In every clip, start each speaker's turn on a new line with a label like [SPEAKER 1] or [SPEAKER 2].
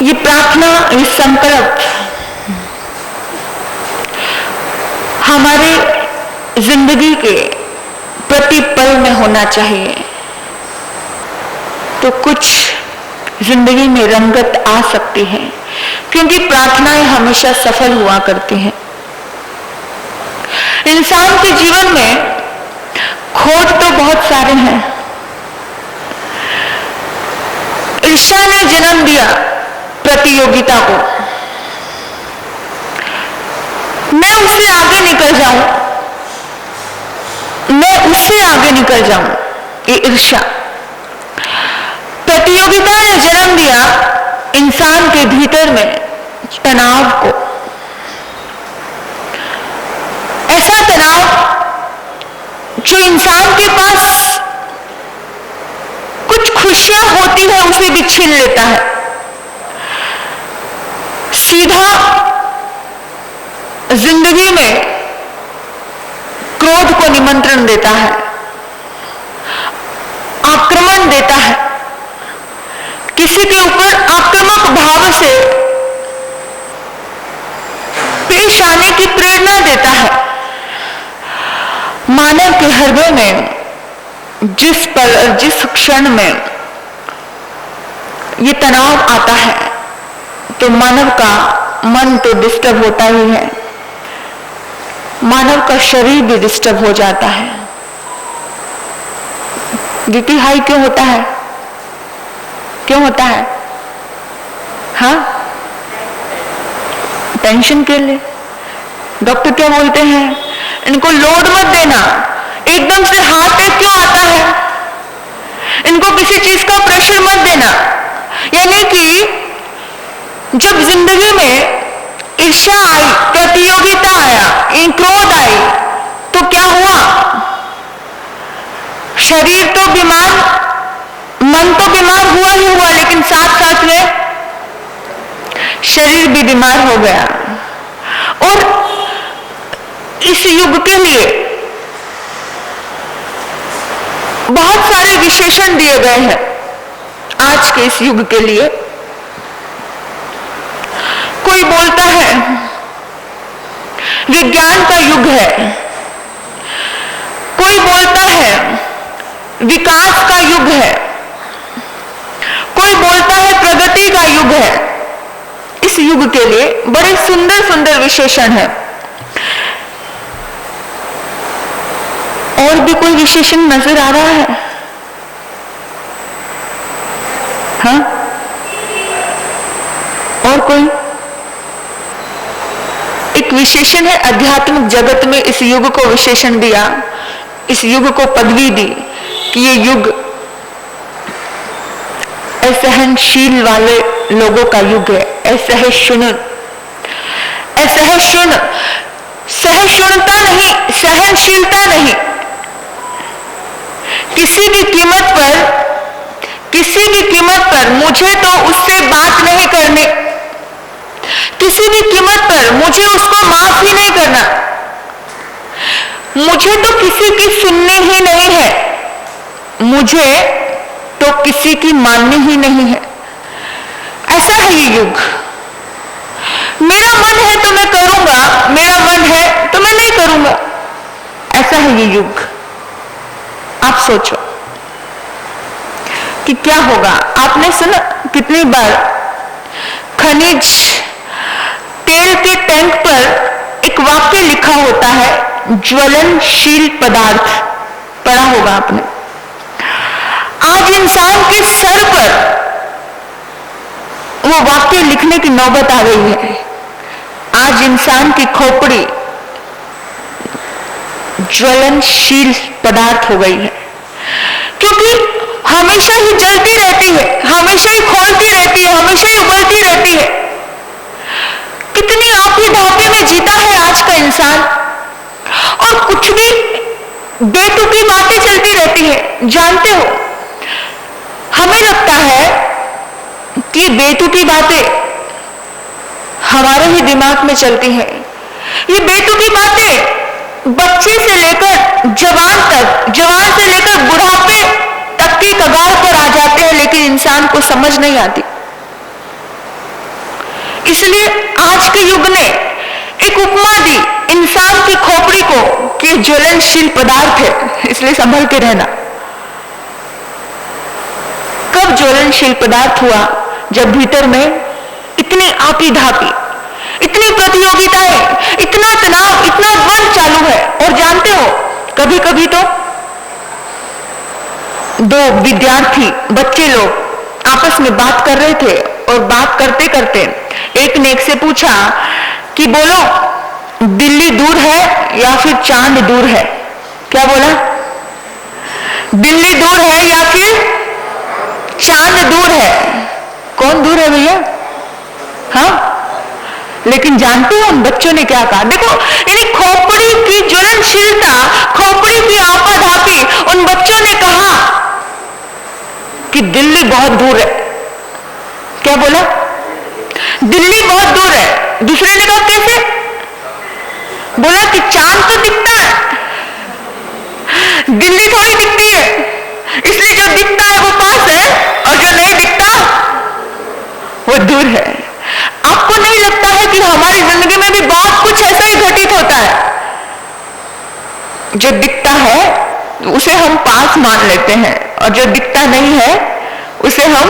[SPEAKER 1] ये प्रार्थना, ये संकल्प हमारे जिंदगी के प्रति पल में होना चाहिए, तो कुछ जिंदगी में रंगत आ सकती है, क्योंकि प्रार्थनाएं हमेशा सफल हुआ करती हैं। इंसान के जीवन में खोट तो बहुत सारे हैं। ईर्ष्या ने जन्म दिया प्रतियोगिता को। मैं उससे आगे निकल जाऊं, मैं उससे आगे निकल जाऊं, ये ईर्ष्या। प्रतियोगिता ने जन्म दिया इंसान के भीतर में तनाव को। ऐसा तनाव जो इंसान के पास कुछ खुशियां होती है उसे भी छीन लेता है, सीधा जिंदगी में क्रोध को निमंत्रण देता है, आक्रमण देता है, किसी के ऊपर आक्रामक भाव से पेश आने की प्रेरणा देता है। मानव के हृदय में जिस पल और जिस क्षण में ये तनाव आता है तो मानव का मन तो डिस्टर्ब होता ही है, मानव का शरीर भी डिस्टर्ब हो जाता है। बीपी हाई क्यों होता है? क्यों होता है? हाँ, टेंशन के लिए। डॉक्टर क्या बोलते हैं? इनको लोड मत देना। एकदम से हार्ट अटैक क्यों आता है? इनको किसी चीज का प्रेशर मत देना। यानी कि जब जिंदगी में ईर्ष्या आई, प्रतियोगिता आया, क्रोध आई, तो क्या हुआ? शरीर तो बीमार, मन तो बीमार हुआ ही हुआ, लेकिन साथ साथ में शरीर भी बीमार हो गया। और इस युग के लिए बहुत सारे विशेषण दिए गए हैं। आज के इस युग के लिए कोई बोलता है विज्ञान का युग है, कोई बोलता है विकास का युग है, कोई बोलता है प्रगति का युग है। इस युग के लिए बड़े सुंदर सुंदर विशेषण है। और भी कोई विशेषण नजर आ रहा है? हाँ, और कोई एक विशेषण है आध्यात्मिक जगत में। इस युग को विशेषण दिया, इस युग को पदवी दी कि ये युग असहनशील वाले लोगों का युग है। असहिष्णु, असहिष्णु, सहिष्णुता नहीं, सहनशीलता नहीं। किसी भी कीमत पर मुझे तो उससे बात नहीं करनी, किसी भी कीमत पर मुझे उसको माफ ही नहीं करना, मुझे तो किसी की सुननी ही नहीं है, मुझे तो किसी की माननी ही नहीं है। ऐसा है ये युग। मेरा मन है तो मैं करूंगा, मेरा मन है तो मैं नहीं करूंगा। ऐसा है ये युग। आप सोचो कि क्या होगा। आपने सुना कितनी बार खनिज तेल के टैंक पर एक वाक्य लिखा होता है, ज्वलनशील पदार्थ, पढ़ा होगा आपने। आज इंसान के सर पर वो वाक्य लिखने की नौबत आ गई है। आज इंसान की खोपड़ी ज्वलनशील पदार्थ हो गई है, क्योंकि हमेशा ही जलती रहती है, हमेशा ही खोलती रहती है, हमेशा ही उबलती रहती है। कितनी आपकी धापे में जीता है आज का इंसान, और कुछ भी बेतुकी बातें चलती रहती है। जानते हो, हमें लगता है कि बेतुकी बातें हमारे ही दिमाग में चलती हैं। ये बेतुकी बातें बच्चे से लेकर जवान तक, जवान से लेकर बुढ़ापे तक के कगार पर आ जाते हैं, लेकिन इंसान को समझ नहीं आती। इसलिए आज के युग ने एक उपमा दी इंसान की खोपड़ी को कि ज्वलनशील पदार्थ है, इसलिए संभल के रहना। कब ज्वलनशील पदार्थ हुआ? जब भीतर में इतनी आपी धापी, इतनी प्रतियोगिताएं, इतना तनाव, इतना द्वंद चालू है। और जानते हो, कभी कभी तो दो विद्यार्थी बच्चे लोग आपस में बात कर रहे थे और बात करते करते एक ने एक से पूछा कि बोलो दिल्ली दूर है या फिर चांद दूर है? क्या बोला? दिल्ली दूर है या फिर चांद दूर है? कौन दूर है भैया? हाँ, लेकिन जानते हो उन बच्चों ने क्या कहा? देखो, यानी खोपड़ी की ज्वलनशीलता, खोपड़ी की आपाधापी, उन बच्चों ने कहा कि दिल्ली बहुत दूर है। क्या बोला? दिल्ली बहुत दूर है। दूसरे ने कहा कैसे? बोला कि चांद तो दिखता है, दिल्ली थोड़ी दिखती है, इसलिए जो दिखता है वो पास है और जो नहीं दिखता वो दूर है। आपको नहीं लगता है कि हमारी जिंदगी में भी बहुत कुछ ऐसा ही घटित होता है? जो दिखता है उसे हम पास मान लेते हैं और जो दिखता नहीं है उसे हम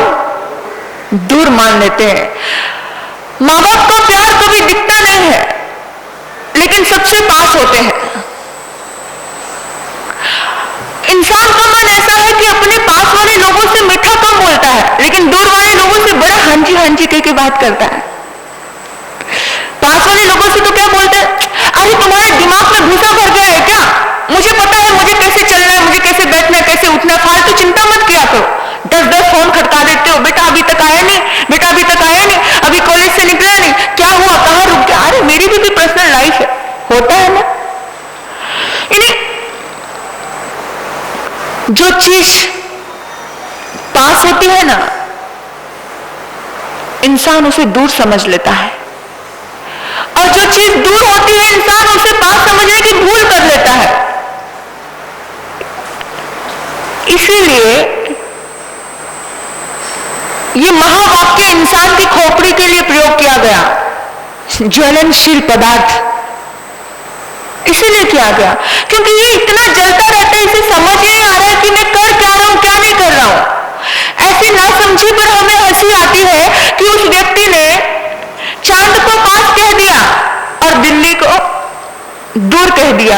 [SPEAKER 1] दूर मान लेते हैं। माँ बाप का प्यार कभी दिखता नहीं है, लेकिन सबसे पास होते हैं। इंसान का मन ऐसा है कि अपने पास वाले लोगों से मीठा कम बोलता है, लेकिन दूर वाले लोगों से बड़ा हांजी हांजी कह के बात करता है। पास वाले लोगों से तो क्या बोलते हैं? अरे तुम्हारे दिमाग में भूसा भर गया है क्या? मुझे पता है मुझे कैसे चलना है, मुझे कैसे बैठना है, कैसे उठना है, फालतू चिंता मत किया करो। 10-10 फोन खटका देते हो, बेटा अभी तक आया नहीं, बेटा अभी तक आया नहीं, अभी कॉलेज से निकला नहीं, क्या हुआ, कहाँ रुक गया? अरे मेरी भी पर्सनल लाइफ है, होता है ना। जो चीज पास होती है ना, इंसान उसे दूर समझ लेता है, और जो चीज दूर होती है इंसान उसे पास समझने की भूल कर लेता है। इसीलिए ये महावाक्य इंसान की खोपड़ी के लिए प्रयोग किया गया, ज्वलनशील पदार्थ। इसीलिए किया गया क्योंकि ये इतना जलता रहता है, इसे समझ ही नहीं आ रहा है कि मैं कर क्या रहा हूं, क्या नहीं कर रहा हूं। ऐसी नासमझी पर हमें हंसी आती है कि उस व्यक्ति ने चांद को पास कह दिया और दिल्ली को दूर कह दिया।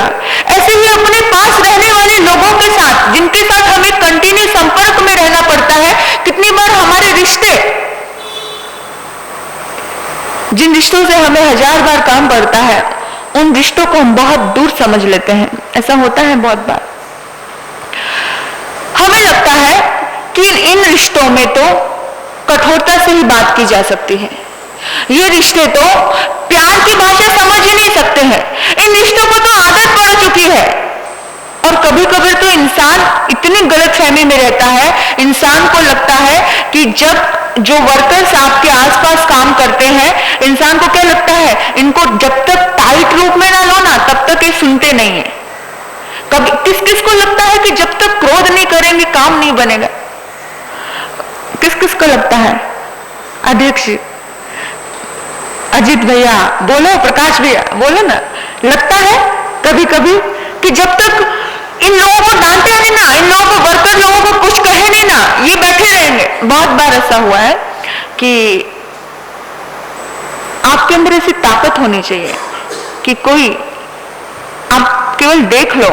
[SPEAKER 1] ऐसे ही अपने पास रहने वाले लोगों के साथ, जिनके साथ हमें कंटिन्यू संपर्क में रहना पड़ता है, कितनी बार हमारे रिश्ते, जिन रिश्तों से हमें 1000 बार काम पड़ता है, उन रिश्तों को हम बहुत दूर समझ लेते हैं। ऐसा होता है बहुत बार। हमें लगता है कि इन रिश्तों में तो कठोरता से ही बात की जा सकती है, ये रिश्ते तो प्यार की भाषा समझ ही नहीं सकते हैं, इन रिश्तों को तो आदत पड़ चुकी है। और कभी कभी तो इंसान इतनी गलतफहमी में रहता है, इंसान को लगता है कि जब जो वर्कर्स आपके आसपास काम करते हैं, इंसान को क्या लगता है, इनको जब तक टाइट रूप में ना लो ना, तब तक ये सुनते नहीं है। कभी किस किस को लगता है कि जब तक क्रोध नहीं करेंगे काम नहीं बनेगा? किस किस को लगता है? अध्यक्ष अजीत भैया बोलो, प्रकाश भैया बोलो ना। लगता है कभी कभी कि जब तक इन लोगों को डांटे नहीं ना, इन लोगों को, वर्कर लोगों को कुछ कहे नहीं ना, ये बैठे रहेंगे। बहुत बार ऐसा हुआ है कि आपके अंदर ऐसी ताकत होनी चाहिए कि कोई, आप केवल देख लो,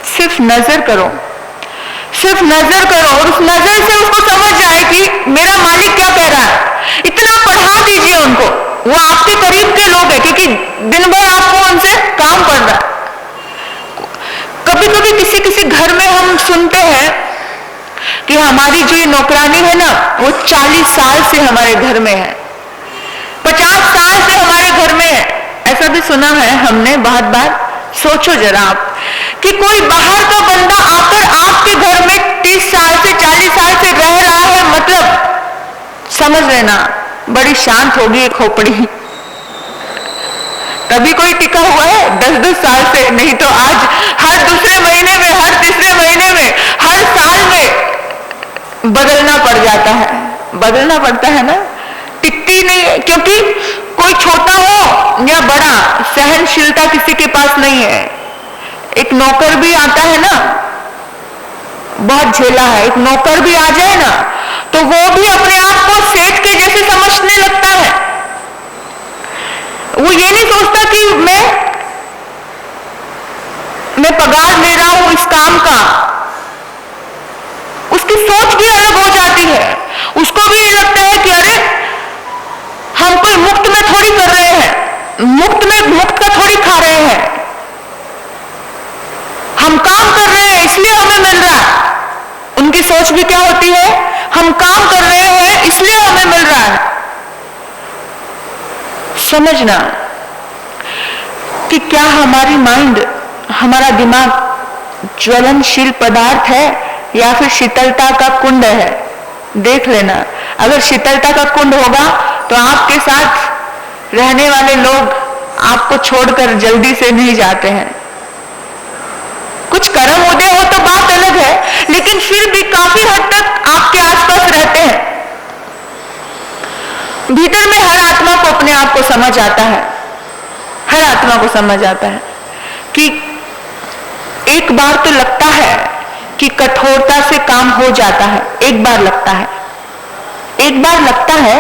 [SPEAKER 1] सिर्फ नजर करो, सिर्फ नजर करो और उस नजर से उसको समझ जाए कि मेरा मालिक क्या कह रहा है। इतना पढ़ा दीजिए उनको, वो आपके करीब के लोग हैं, क्योंकि दिन भर आपको उनसे काम पड़ रहा है। कभी कभी किसी किसी घर में हम सुनते हैं कि हमारी जो ये नौकरानी है ना, वो 40 साल से हमारे घर में है, 50 साल से हमारे घर में है। ऐसा भी सुना है हमने बहुत बार। सोचो जरा आप कि कोई बाहर का बंदा आकर आपके घर में 30 साल से 40 साल से रह रहा है, मतलब समझ लेना बड़ी शांत होगी एक खोपड़ी। तभी कोई टिका हुआ है 10-10 साल से, नहीं तो आज हर दूसरे महीने में, हर तीसरे महीने में, हर साल में बदलना पड़ जाता है, बदलना पड़ता है ना। टिकती नहीं है, क्योंकि कोई छोटा हो या बड़ा, सहनशीलता किसी के पास नहीं है। एक नौकर भी आता है ना, बहुत झेला है, एक नौकर भी आ जाए ना तो वो भी अपने आप को सेठ के जैसे समझने लगता है। वो ये नहीं सोचता कि मैं पगार ले रहा हूं इस काम का। उसकी सोच भी अलग हो जाती है। उसको भी ये लगता है कि अरे हम कोई मुफ्त में थोड़ी कर रहे हैं, मुफ्त का थोड़ी खा रहे हैं, हम काम कर रहे हैं इसलिए हमें मिल रहा है। उनकी सोच भी क्या होती है, हम काम कर रहे हैं इसलिए हमें मिल रहा है। समझना कि क्या हमारी माइंड, हमारा दिमाग ज्वलनशील पदार्थ है या फिर शीतलता का कुंड है। देख लेना, अगर शीतलता का कुंड होगा तो आपके साथ रहने वाले लोग आपको छोड़कर जल्दी से नहीं जाते हैं। कुछ कर्म उदय हो तो बात अलग है, लेकिन फिर भी काफी हद तक आपके आसपास रहते हैं। भीतर में हर आत्मा को अपने आप को समझ आता है, हर आत्मा को समझ आता है कि एक बार तो लगता है कि कठोरता से काम हो जाता है। एक बार लगता है, एक बार लगता है,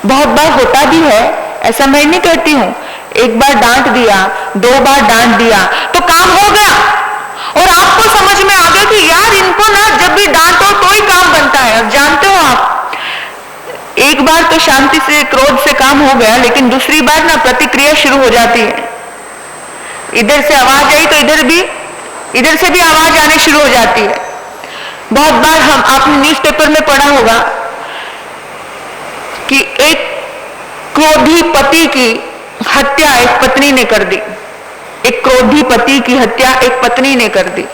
[SPEAKER 1] बहुत बार होता भी है, ऐसा मैं नहीं कहती हूं। एक बार डांट दिया, 2 बार डांट दिया तो काम हो गया, और आपको समझ में आ गया कि यार इनको ना जब भी डांटो तो ही काम बनता है। अब जानते हो आप, एक बार तो शांति से, क्रोध से काम हो गया, लेकिन दूसरी बार ना प्रतिक्रिया शुरू हो जाती है। इधर से आवाज आई तो इधर से भी आवाज आने शुरू हो जाती है। बहुत बार आपने न्यूज़पेपर में पढ़ा होगा कि एक क्रोधी पति की हत्या एक पत्नी ने कर दी। एक क्रोधी पति की हत्या एक पत्नी ने कर दी।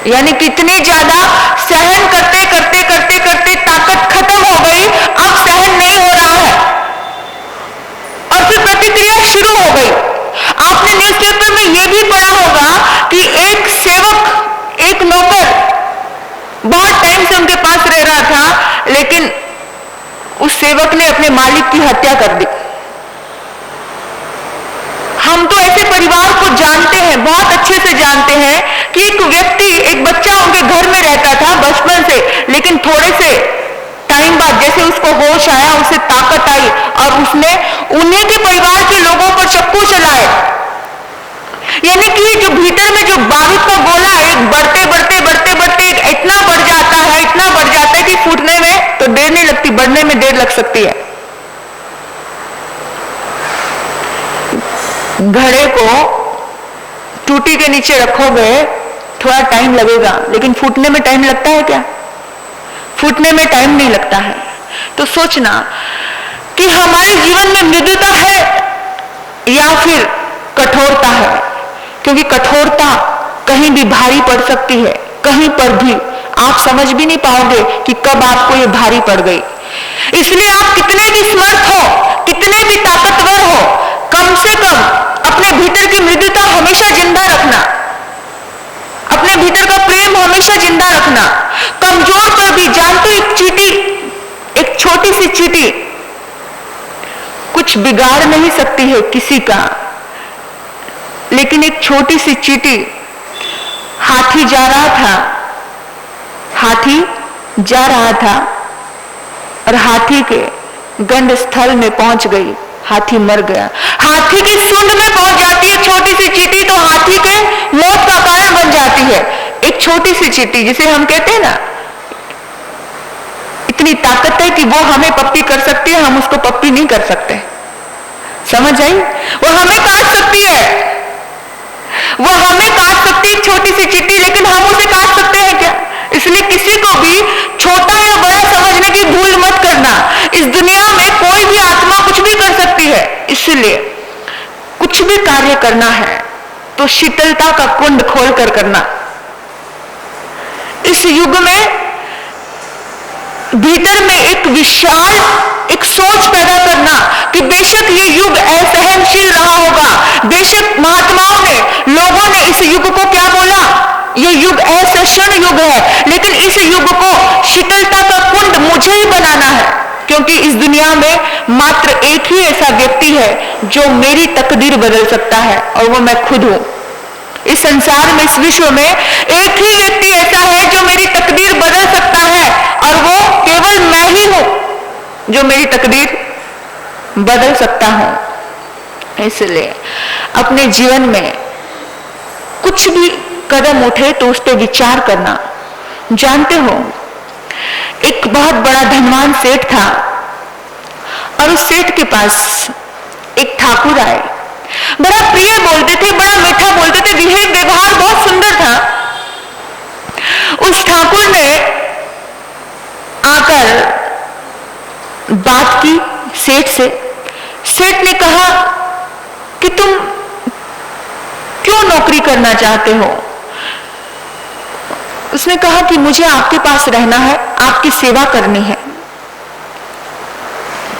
[SPEAKER 1] यानी कितनी ज्यादा सहन करते करते करते करते ताकत खत्म हो गई, अब सहन नहीं हो रहा है और फिर प्रतिक्रिया शुरू हो गई। आपने न्यूज़पेपर में यह भी पढ़ा होगा कि एक सेवक, एक नौकर बहुत टाइम से उनके पास रह रहा था, लेकिन उस सेवक ने अपने मालिक की हत्या कर दी। हम तो ऐसे परिवार को जानते हैं, बहुत अच्छे से जानते हैं कि एक व्यक्ति, एक बच्चा उनके घर में रहता था बचपन से, लेकिन थोड़े से टाइम बाद जैसे उसको होश आया, उसे ताकत आई और उसने उन्हीं के परिवार के लोगों पर चाकू चलाए। यानी कि जो भीतर में जो बारूद का गोला एक बढ़ते बढ़ते बढ़ते बढ़ते इतना बढ़ जाता है, इतना बढ़ जाता है कि फूटने में तो देर नहीं लगती, बढ़ने में देर लग सकती है। घड़े को टूटी के नीचे रखोगे थोड़ा टाइम लगेगा, लेकिन फूटने में टाइम लगता है क्या? फूटने में टाइम नहीं लगता है। तो सोचना कि हमारे जीवन में मृदुता है या फिर कठोरता है, क्योंकि कठोरता कहीं भी भारी पड़ सकती है, कहीं पर भी आप समझ भी नहीं पाओगे कि कब आपको ये भारी पड़ गई। इसलिए आप कितने भी समर्थ हो, कितने भी ताकतवर हो, कम से कम अपने भीतर की मृदुता हमेशा जिंदा रखना, अपने भीतर का प्रेम हमेशा जिंदा रखना। कमजोर पर भी जानते, एक चींटी, एक छोटी सी चींटी कुछ बिगाड़ नहीं सकती है किसी का, लेकिन एक छोटी सी चींटी, हाथी जा रहा था और हाथी के गंध स्थल में पहुंच गई, हाथी मर गया। हाथी की सूंड में पहुंच जाती है छोटी सी चींटी तो हाथी के मौत का कारण बन जाती है। एक छोटी सी चींटी जिसे हम कहते हैं ना, इतनी ताकत है कि वो हमें पप्पी कर सकती है, हम उसको पप्पी नहीं कर सकते। समझ आई? वो हमें काट सकती है, वो हमें काट सकती है, छोटी सी चींटी, लेकिन हम उसे काट सकते हैं क्या? इसलिए किसी को भी छोटा या बड़ा समझने की भूल मत करना। इस दुनिया में कोई भी आत्मा कुछ भी कर सकती है, इसलिए कुछ भी कार्य करना है तो शीतलता का कुंड खोलकर करना। इस युग में भीतर में एक विशाल एक सोच पैदा करना कि बेशक ये युग असहनशील रहा होगा, बेशक महात्माओं ने, लोगों ने इस युग को क्या बोला, ये युग असहन युग है, लेकिन इस युग को शीतलता का कुंड मुझे ही बनाना है, क्योंकि इस दुनिया में मात्र एक ही ऐसा व्यक्ति है जो मेरी तकदीर बदल सकता है, और वो मैं खुद हूं। इस संसार में, इस विश्व में एक ही व्यक्ति ऐसा है जो मेरी तकदीर बदल सकता है, और वो केवल मैं ही हूं जो मेरी तकदीर बदल सकता हूं। इसलिए अपने जीवन में कुछ भी कदम उठे तो उस पर विचार करना। जानते हो, एक बहुत बड़ा धनवान सेठ था, और उस सेठ के पास एक ठाकुर आए। बड़ा प्रिय बोलते थे, बड़ा मीठा बोलते थे, व्यवहार बहुत सुंदर था। उस ठाकुर ने आकर बात की सेठ से। सेठ ने कहा कि तुम क्यों नौकरी करना चाहते हो? उसने कहा कि मुझे आपके पास रहना है, आपकी सेवा करनी है।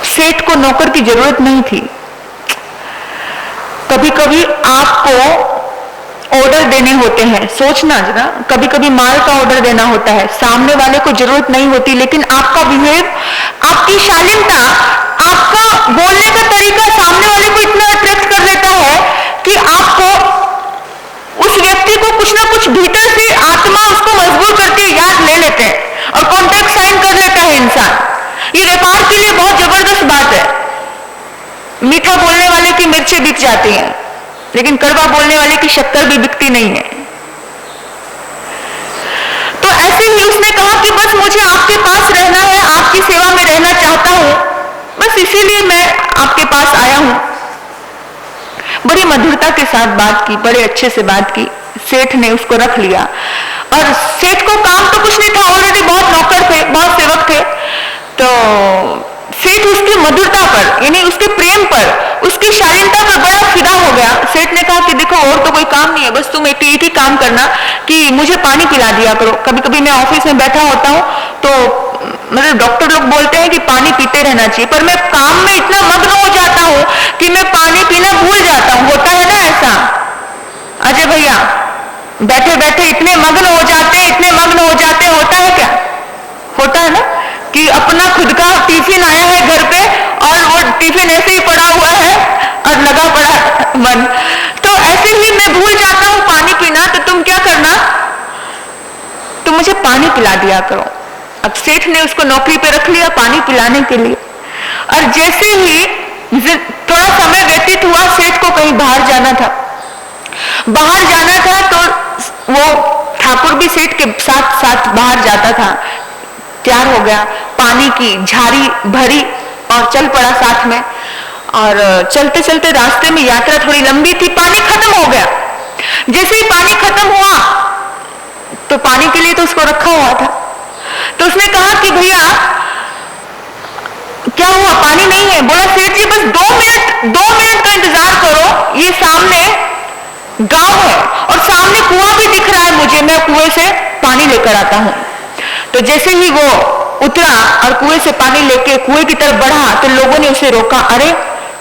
[SPEAKER 1] सेठ को नौकर की जरूरत नहीं थी। कभी कभी आपको ऑर्डर देने होते हैं, सोचना जरा, कभी कभी माल का ऑर्डर देना होता है, सामने वाले को जरूरत नहीं होती, लेकिन आपका बिहेव, आपकी शालीनता, आपका बोलने का तरीका सामने वाले को इतना अट्रैक्ट कर लेता है कि आपको, उस व्यक्ति को कुछ ना कुछ भीतर से आत्मा उसको मजबूर करती है, याद ले लेते हैं और कॉन्ट्रैक्ट साइन कर लेता है इंसान। ये व्यापार के लिए बहुत जबरदस्त बात है। मीठा बोलने वाले की मिर्चें बिक जाती हैं, लेकिन कड़वा बोलने वाले की शक्कर भी बिकती नहीं है। तो ऐसे ही उसने कहा कि बस मुझे आपके पास रहना है, आपकी सेवा में रहना चाहता हूं, बस इसीलिए मैं आपके पास आया हूं। बड़ी मधुरता के साथ बात की, बड़े अच्छे से बात की। सेठ ने उसको रख लिया, और सेठ को काम तो कुछ नहीं था, ऑलरेडी बहुत नौकर थे, बहुत सेवक थे। तो सेठ उसकी मधुरता पर, यानी उसके प्रेम पर, उसकी शालीनता पर बड़ा फिदा हो गया। सेठ ने कहा कि देखो, और तो कोई काम नहीं है, बस तुम एक ही काम करना कि मुझे पानी पिला दिया करो। कभी कभी मैं ऑफिस में बैठा होता हूँ तो मतलब डॉक्टर लोग बोलते हैं कि पानी पीते रहना चाहिए, पर मैं काम में इतना मग्न हो जाता हूँ कि मैं पानी पीना भूल जाता हूँ। होता है ना ऐसा अजय भैया? बैठे बैठे इतने मग्न हो जाते, इतने मग्न हो जाते, होता है क्या? होता है ना कि अपना खुद का टिफिन आया है घर पे, और वो टिफिन ऐसे ही पड़ा हुआ है और लगा पड़ा मन। तो ऐसे ही मैं भूल जाता हूँ पानी पीना, तो तुम क्या करना, तुम मुझे पानी पिला दिया करो। अब सेठ ने उसको नौकरी पे रख लिया पानी पिलाने के लिए, और जैसे ही थोड़ा समय व्यतीत हुआ, सेठ को कहीं बाहर जाना था। बाहर जाना था तो वो ठाकुर भी सेठ के साथ साथ बाहर जाता था। तैयार हो गया, पानी की झाड़ी भरी और चल पड़ा साथ में। और चलते चलते रास्ते में, यात्रा थोड़ी लंबी थी, पानी खत्म हो गया। जैसे ही पानी खत्म हुआ तो पानी के लिए तो उसको रखा हुआ था, तो उसने कहा कि भैया क्या हुआ, पानी नहीं है? बोला सेठ जी बस 2 मिनट का इंतजार करो, ये सामने गांव है और सामने कुआं भी दिख रहा है मुझे, मैं कुएं से पानी लेकर आता हूं। तो जैसे ही वो उतरा और कुएं से पानी लेके कुएं की तरफ बढ़ा तो लोगों ने उसे रोका, अरे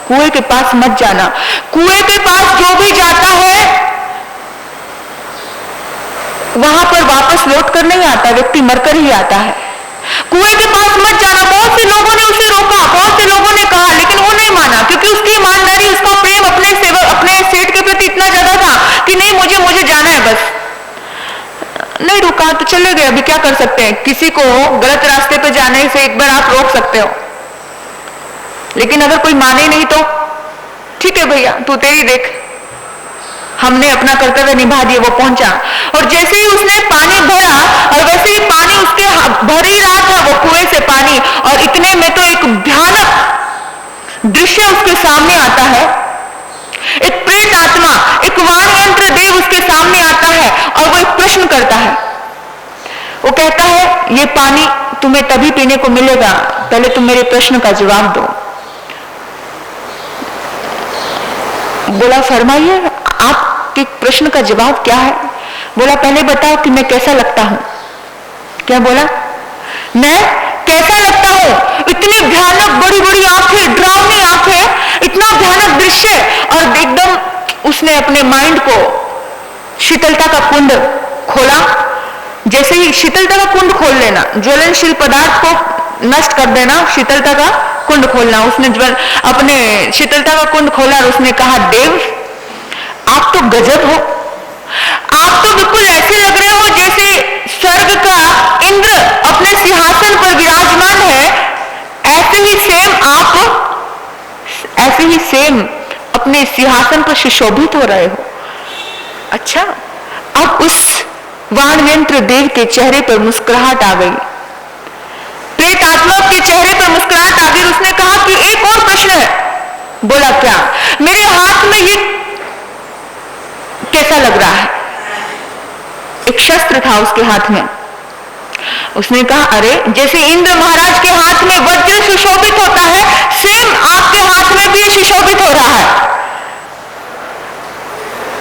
[SPEAKER 1] कुएं के पास मत जाना। कुएं के पास जो भी जाता है वहां पर वापस लौट कर नहीं आता, व्यक्ति मरकर ही आता है। कुएं के पास मत जाना। बहुत से लोगों ने उसे रोका, बहुत से लोगों ने कहा, लेकिन वो नहीं माना, क्योंकि उसकी ईमानदारी, उसका प्रेम अपने सेवक, अपने सेठ के प्रति इतना ज्यादा था कि नहीं, मुझे जाना है, बस। नहीं रुका तो चले गए। अभी क्या कर सकते हैं, किसी को गलत रास्ते पे जाने से एक बार आप रोक सकते हो, लेकिन अगर कोई माने नहीं तो ठीक है भैया, तू तेरी देख, हमने अपना कर्तव्य निभा दिया। वो पहुंचा और जैसे ही उसने पानी भरा, और वैसे ही पानी उसके भर ही रहा था वो कुएं से पानी, और इतने में तो एक भयानक दृश्य उसके सामने आता है। एक प्रेत आत्मा, एक वाणयंत्र देव उसके सामने आता है, और वो एक प्रश्न करता है। वो कहता है, ये पानी तुम्हें तभी पीने को मिलेगा, पहले तुम मेरे प्रश्न का जवाब दो। बोला फरमाइए, आपके प्रश्न का जवाब क्या है? बोला पहले बताओ कि मैं कैसा लगता हूं। क्या बोला? मैं कैसा लगता हूं? इतनी भयानक बड़ी बड़ी आंखें, डरावनी आंखें, इतना भयानक दृश्य, और एकदम उसने अपने माइंड को शीतलता का कुंड खोला। जैसे ही शीतलता का कुंड खोल लेना, ज्वलनशील पदार्थ को नष्ट कर देना, शीतलता का कुंड खोलना। उसने अपने शीतलता का कुंड खोला और उसने कहा, देव आप तो गजब हो, आप तो बिल्कुल ऐसे लग रहे हो जैसे स्वर्ग का इंद्र अपने सिंहासन पर विराजमान है, ऐसे ही सेम अपने सिंहासन पर सुशोभित हो रहे हो। अच्छा, अब उस वाणयंत्र देव के चेहरे पर मुस्कुराहट आ गई, प्रेत आत्मा के चेहरे पर मुस्कुराहट आ गई। उसने कहा कि एक और प्रश्न है। बोला, क्या? मेरे हाथ में ये कैसा लग रहा है? एक शस्त्र था उसके हाथ में। उसने कहा, अरे जैसे इंद्र महाराज के हाथ में वज्र सुशोभित होता है, सेम आपके हाथ में भी सुशोभित हो रहा है।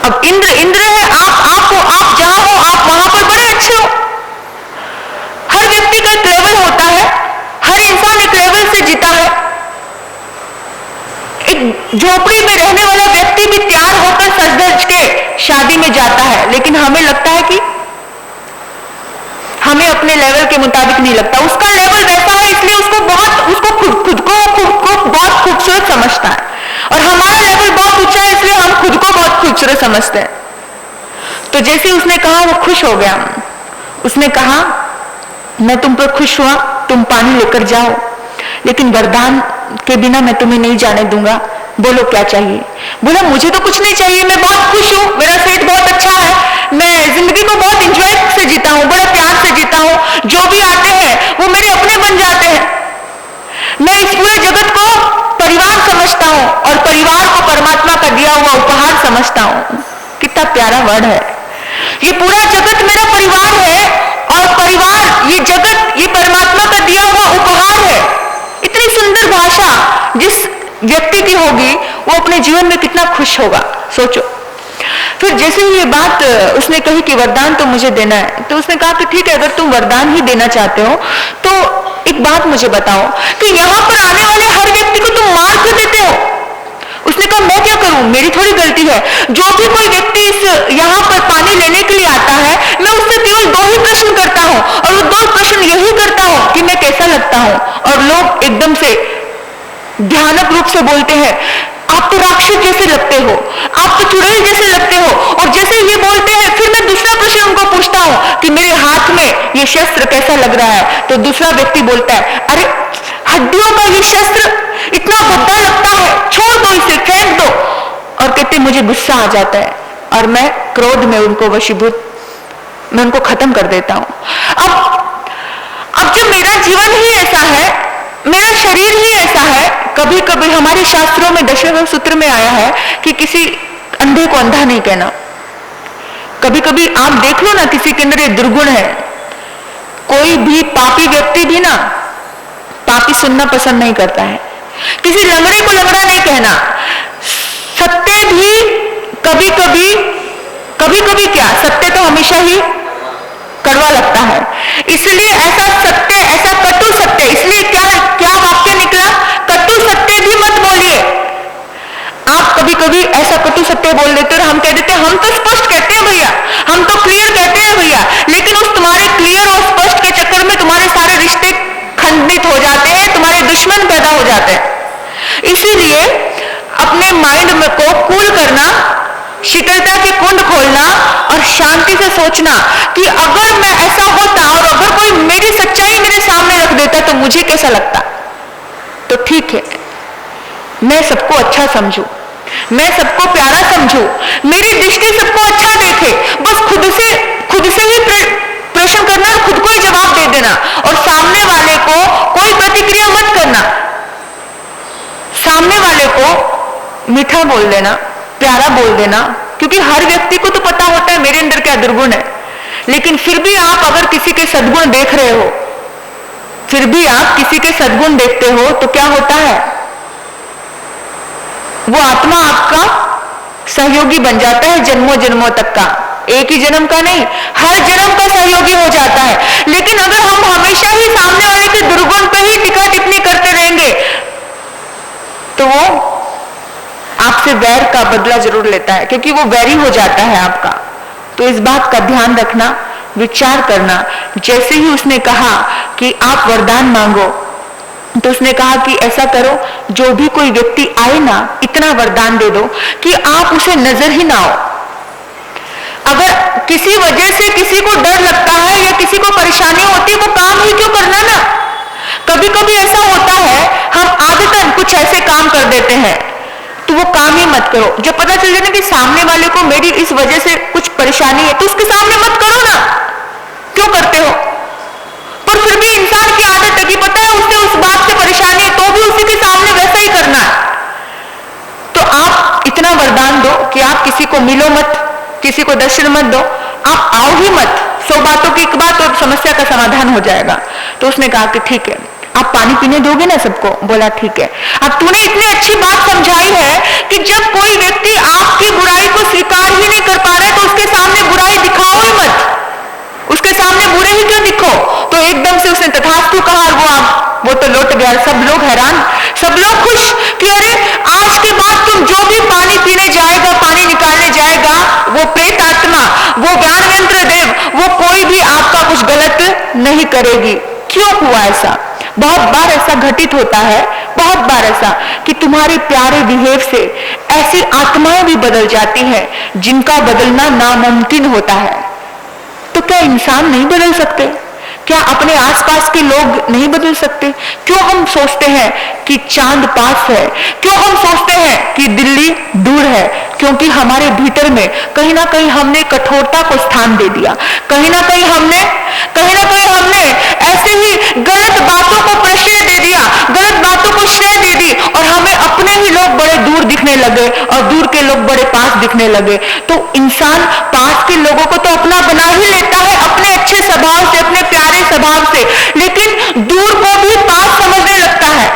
[SPEAKER 1] अब इंद्र है, आप जहां हो, आप वहां पर बड़े अच्छे हो। हर व्यक्ति का एक लेवल होता है, हर इंसान एक लेवल से जीता है। एक झोपड़ी में रहने वाला व्यक्ति भी तैयार होकर सज धज के शादी में जाता है, लेकिन हमें लगता है कि हमें अपने लेवल के मुताबिक नहीं लगता। उसका लेवल वैसा है, इसलिए उसको खुद को बहुत खूबसूरत समझता है, और हमारा लेवल बहुत ऊंचा है, इसलिए हम खुद को बहुत खूबसूरत समझते हैं। तो जैसे उसने कहा, वो खुश हो गया। उसने कहा, मैं तुम पर खुश हुआ, तुम पानी लेकर जाओ, लेकिन वरदान के बिना मैं तुम्हें नहीं जाने दूंगा। बोलो क्या चाहिए? बोला, मुझे तो कुछ नहीं चाहिए, मैं बहुत खुश हूं, मेरा सेट बहुत अच्छा है, मैं जिंदगी को बहुत एंजॉय से जीता हूं, बड़ा प्यार से जीता हूं, जो भी आते हैं वो मेरे अपने बन जाते हैं। मैं इस पूरे जगत को परिवार समझता हूं, और परिवार को परमात्मा का दिया हुआ उपहार समझता हूं। कितना प्यारा वर्ड है। ये पूरा जगत मेरा परिवार है, और परिवार, ये जगत, ये परमात्मा का दिया हुआ उपहार है। इतनी सुंदर भाषा जिस व्यक्ति की होगी, वो अपने जीवन में कितना खुश होगा, सोचो। फिर जैसे ही ये बात उसने कही कि वरदान तो मुझे देना है, तो उसने कहा कि ठीक है, अगर तुम वरदान ही देना चाहते हो तो एक बात मुझे बताओ कि यहाँ पर आने वाले हर व्यक्ति को तुम मार क्यों देते हो? उसने कहा, मैं क्या करूं, मेरी थोड़ी गलती है। जो भी कोई व्यक्ति इस यहाँ पर पानी लेने के लिए आता है, मैं उससे केवल 2 ही प्रश्न करता हूं, और वो 2 प्रश्न यही करता हूं कि मैं कैसा लगता हूं। और लोग एकदम से ध्यानक रूप से बोलते हैं, आप तो राक्षस जैसे लगते हो, आप तो चुड़ैल जैसे लगते हो। और जैसे ये बोलते हैं, फिर मैं दूसरा प्रश्न उनको पूछता हूं कि मेरे हाथ में ये शस्त्र कैसा लग रहा है? तो दूसरा व्यक्ति बोलता है, अरे हड्डियों का ये शस्त्र इतना भद्दा लगता है, छोड़ दो इसे, फेंक दो। और कहते, मुझे गुस्सा आ जाता है, और मैं क्रोध में उनको वशीभूत, मैं उनको खत्म कर देता हूं। अब जब मेरा जीवन ही ऐसा है, मेरा शरीर ही ऐसा है, कभी कभी हमारे शास्त्रों में 10वें सूत्र में आया है कि किसी अंधे को अंधा नहीं कहना। कभी कभी आप देख लो ना, किसी के अंदर ये दुर्गुण है। कोई भी पापी व्यक्ति भी ना पापी सुनना पसंद नहीं करता है। किसी लंगड़े को लंगड़ा नहीं कहना। सत्य भी कभी कभी क्या, सत्य तो हमेशा ही कड़वा लगता है। इसलिए ऐसा सत्य, ऐसा कटु सत्य, इसलिए क्या वाक्य निकला, कटु सत्य भी मत बोलिए। आप कभी कभी ऐसा कटु सत्य बोल देते और हम कह देते, हम तो स्पष्ट कहते हैं भैया, हम तो क्लियर कहते हैं भैया, लेकिन उस तुम्हारे क्लियर और स्पष्ट के चक्कर में तुम्हारे सारे रिश्ते खंडित हो जाते हैं, तुम्हारे दुश्मन पैदा हो जाते हैं। इसीलिए अपने माइंड में को कूल करना, शीतलता के कुंड खोलना और शांति से सोचना कि अगर मैं ऐसा होता और अगर कोई मेरी सच्चाई मेरे सामने रख देता तो मुझे कैसा लगता। तो ठीक है, मैं सबको अच्छा समझूं, मैं सबको प्यारा समझूं, मेरी दृष्टि सबको अच्छा देखे, बस खुद से ही प्रश्न करना और खुद को ही जवाब दे देना, और सामने वाले को कोई प्रतिक्रिया मत करना। सामने वाले को मीठा बोल देना, प्यारा बोल देना, क्योंकि हर व्यक्ति को तो पता होता है मेरे अंदर क्या दुर्गुण है। लेकिन फिर भी आप अगर किसी के सद्गुण देख रहे हो, फिर भी आप किसी के सद्गुण देखते हो, तो क्या होता है, वो आत्मा आपका सहयोगी बन जाता है जन्मों जन्मों तक का। एक ही जन्म का नहीं, हर जन्म का सहयोगी हो जाता है। लेकिन अगर हम हमेशा ही सामने वाले के दुर्गुण पे ही टिका टिप्पणी करते रहेंगे, तो वो आपसे वैर का बदला जरूर लेता है, क्योंकि वो वैरी हो जाता है आपका। तो इस बात का ध्यान रखना, विचार करना। जैसे ही उसने कहा कि आप वरदान मांगो, तो उसने कहा कि ऐसा करो, जो भी कोई व्यक्ति आए ना, इतना वरदान दे दो कि आप उसे नजर ही ना हो। अगर किसी वजह से किसी को डर लगता है या किसी को परेशानी होती है, वो काम ही क्यों करना ना। कभी कभी ऐसा होता है, हम आदतन कुछ ऐसे काम कर देते हैं, तो वो काम ही मत करो। जब पता चल जाए ना कि सामने वाले को मेरी इस वजह से कुछ परेशानी है, तो उसके सामने मत करो ना, क्यों करते हो। पर फिर भी इंसान की आदत है कि पता है उसे उस बात से परेशानी है, तो भी उसी के सामने वैसा ही करना है। तो आप इतना वरदान दो कि आप किसी को मिलो मत, किसी को दर्शन मत दो, आप आओ ही मत। 100 बातों की एक बात और समस्या का समाधान हो जाएगा। तो उसने कहा कि ठीक है, आप पानी पीने दोगे ना सबको। बोला ठीक है। अब तूने इतनी अच्छी बात समझाई है कि जब कोई व्यक्ति आपकी बुराई को स्वीकार ही नहीं कर पा रहा है, तो उसके सामने बुराई दिखाओ ही मत, उसके सामने बुरे ही क्यों दिखो। तो एकदम से उसने तथास्तु कहा, और वो तो लौट गया। सब लोग हैरान, सब लोग खुश कि अरे आज के बाद तुम जो भी पानी पीने जाएगा, पानी निकालने जाएगा, वो प्रेत आत्मा, वो ज्ञानयंत्र देव, वो कोई भी आपका कुछ गलत नहीं करेगी। क्यों हुआ ऐसा? बहुत बार ऐसा घटित होता है, बहुत बार ऐसा कि तुम्हारे प्यारे बिहेव से ऐसी आत्माएं भी बदल जाती हैं जिनका बदलना नामुमकिन होता है। तो क्या इंसान नहीं बदल सकते? क्या अपने आसपास के लोग नहीं बदल सकते? क्यों हम सोचते हैं कि चांद पास है? क्यों हम सोचते हैं कि दिल्ली दूर है? क्योंकि हमारे भीतर में कहीं ना कहीं हमने कठोरता को स्थान दे दिया, कहीं ना कहीं हमने ऐसे ही गलत बातों को प्रश्रय दे दिया, गलत बातों को श्रेय दे दी, और हमें अपने ही लोग बड़े दूर दिखने लगे और दूर के लोग बड़े पास दिखने लगे। तो इंसान पास के लोगों को तो अपना बना ही लेता है, अपने अच्छे स्वभाव से, अपने प्यारे स्वभाव से, लेकिन दूर को भी पास समझने लगता है।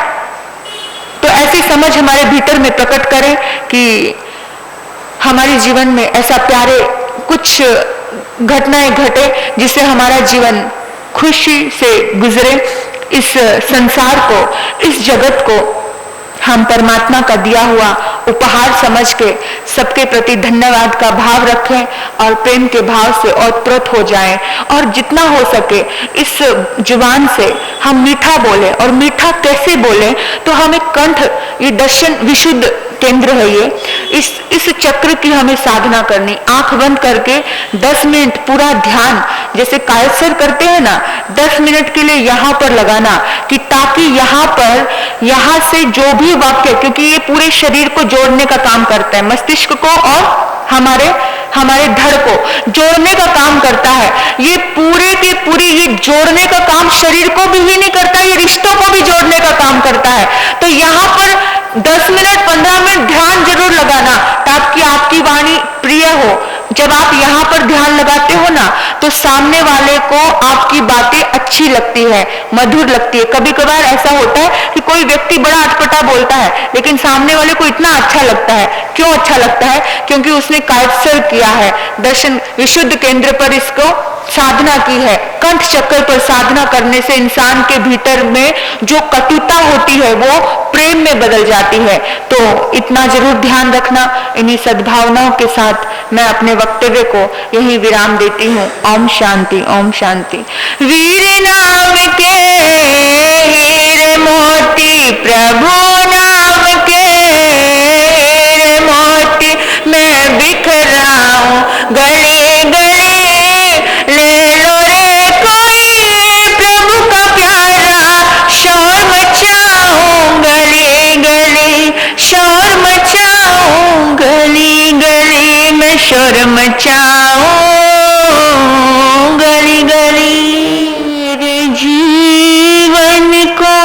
[SPEAKER 1] तो ऐसी समझ हमारे भीतर में प्रकट करें कि हमारे जीवन में ऐसा प्यारे कुछ घटनाएं घटे जिससे हमारा जीवन खुशी से गुजरे। इस संसार को, इस जगत को हम परमात्मा का दिया हुआ उपहार समझ के सबके प्रति धन्यवाद का भाव रखें और प्रेम के भाव से ओतप्रोत हो जाएं, और जितना हो सके इस जुबान से हम मीठा बोले। और मीठा कैसे बोले? तो हमें कंठ, ये दर्शन विशुद्ध केंद्र है, ये इस चक्र की हमें साधना करनी। आंख बंद करके 10 मिनट पूरा ध्यान, जैसे कायस्वर करते हैं ना, 10 मिनट के लिए यहाँ पर लगाना, कि ताकि यहाँ से जो भी वाक्य, क्योंकि ये पूरे शरीर को जोड़ने का काम करता है, मस्तिष्क को और हमारे धड़ को जोड़ने का काम करता है। ये पूरे के पूरी ये जोड़ने का काम शरीर को भी ही नहीं करता, ये रिश्तों को भी जोड़ने का काम करता है। तो यहाँ पर 10 मिनट 15 मिनट ध्यान जरूर लगाना ताकि आपकी वाणी प्रिय हो। जब आप यहाँ पर ध्यान लगाते हो ना, तो सामने वाले को आपकी बातें अच्छी लगती है, मधुर लगती है। कभी कभार ऐसा होता है कि कोई व्यक्ति बड़ा अटपटा बोलता है, लेकिन सामने वाले को इतना अच्छा लगता है। क्यों अच्छा लगता है? क्योंकि उसने कायस्वर किया है, दर्शन विशुद्ध केंद्र पर इसको साधना की है। कंठ चक्कर पर साधना करने से इंसान के भीतर में जो कटुता होती है वो प्रेम में बदल जाती है। तो इतना जरूर ध्यान रखना। इन्हीं सद्भावनाओं के साथ मैं अपने वक्तव्य को यही विराम देती हूँ। ओम शांति, ओम शांति। वीर नाम के हीरे मोती, प्रभु नाम के हीरे मोती, मैं बिखराऊं गली गली, ले लो रे कोई प्रभु का प्यारा, शोर मचाऊं गली गली, शोर मचाऊं गली गली, मैं शोर मचाऊं गली गली। मेरे जीवन को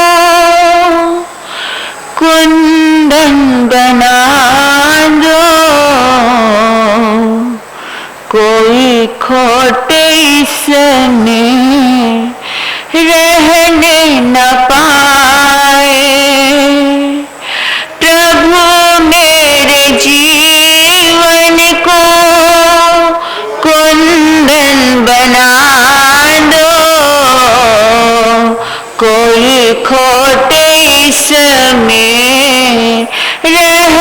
[SPEAKER 1] कुंदन बना दो, कोई खोटे इसमें रहने न पाए। प्रभु मेरे जीवन को कुंदन बना दो, कोई खोटे इसमें रह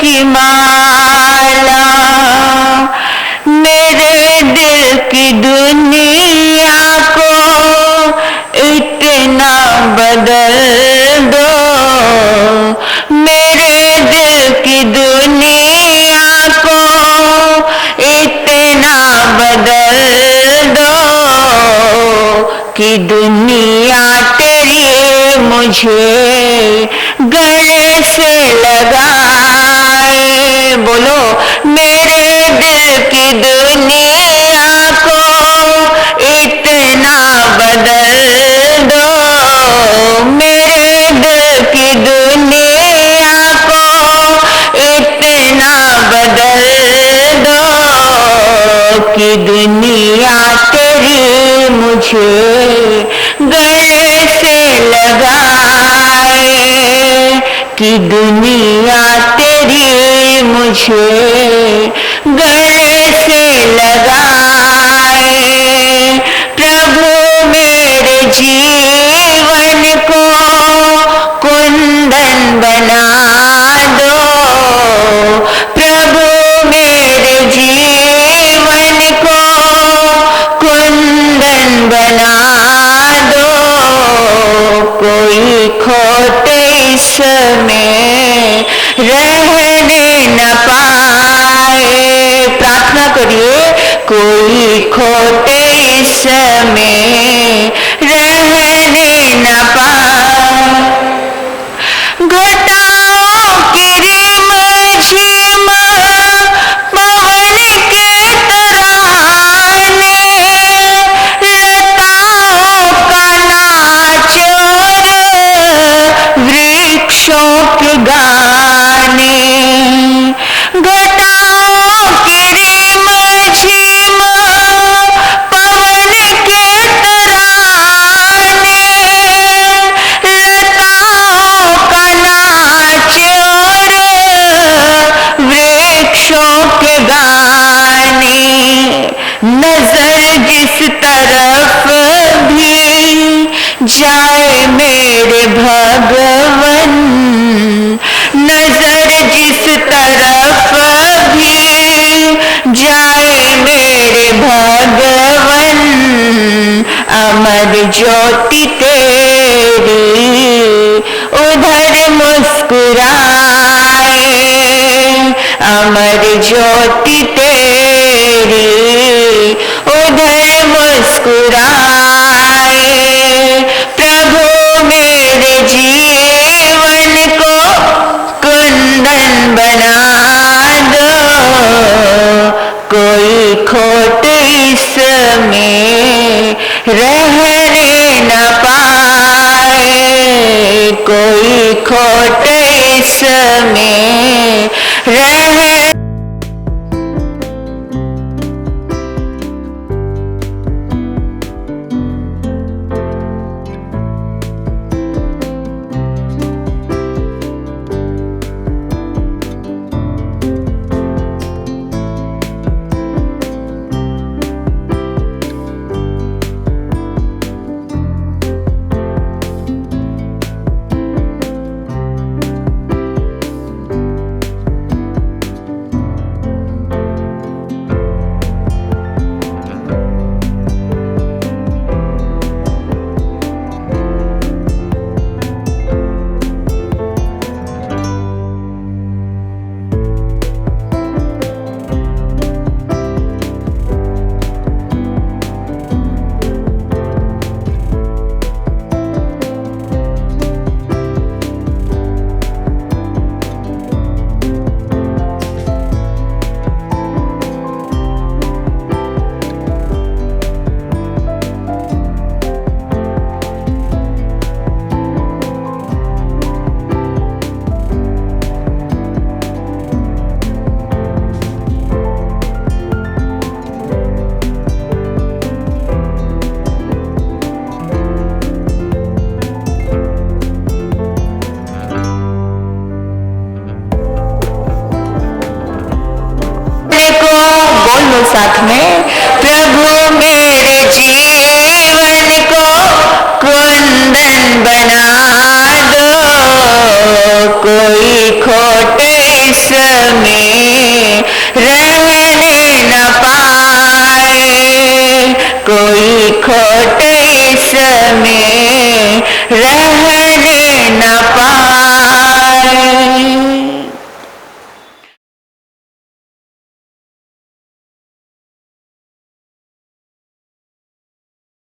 [SPEAKER 1] की माला मेरे दिल की दुनिया को इतना बदल दो, मेरे दिल की दुनिया को इतना बदल दो कि दुनिया तेरी मुझे गले से लगाए। बोलो, मेरे दिल की दुनिया को इतना बदल दो, मेरे दिल की दुनिया को इतना बदल दो कि दुनिया तेरी मुझे गले से लगाए, कि दुनिया तेरी मुझे गले से लगाए। प्रभु मेरे जीवन को कुंदन बना दो, प्रभु मेरे जीवन को कुंदन बना दो, कोई खोट इसमें रहने न पाए। प्रार्थना करिए, कोई खोट इसमें रहने न पाए। घटाओं की रिमझिम पवन के तराने, लताओं का नाच और वृक्षों के गाने, घटाओं की रिमझिम पवन के तराने, लताओं का नाच और वृक्षों के गाने, नजर जिस तरफ भी जाए मेरे भगवन, नजर जिस तरफ भी जाए मेरे भगवन, अमर ज्योति तेरी उधर मुस्कुराए, अमर ज्योति तेरी उधर मुस्कुराए। प्रभु मेरे जीवन को कुंदन बना दो, कोई खोट इसमें रहने न पाए, कोई खोट इसमें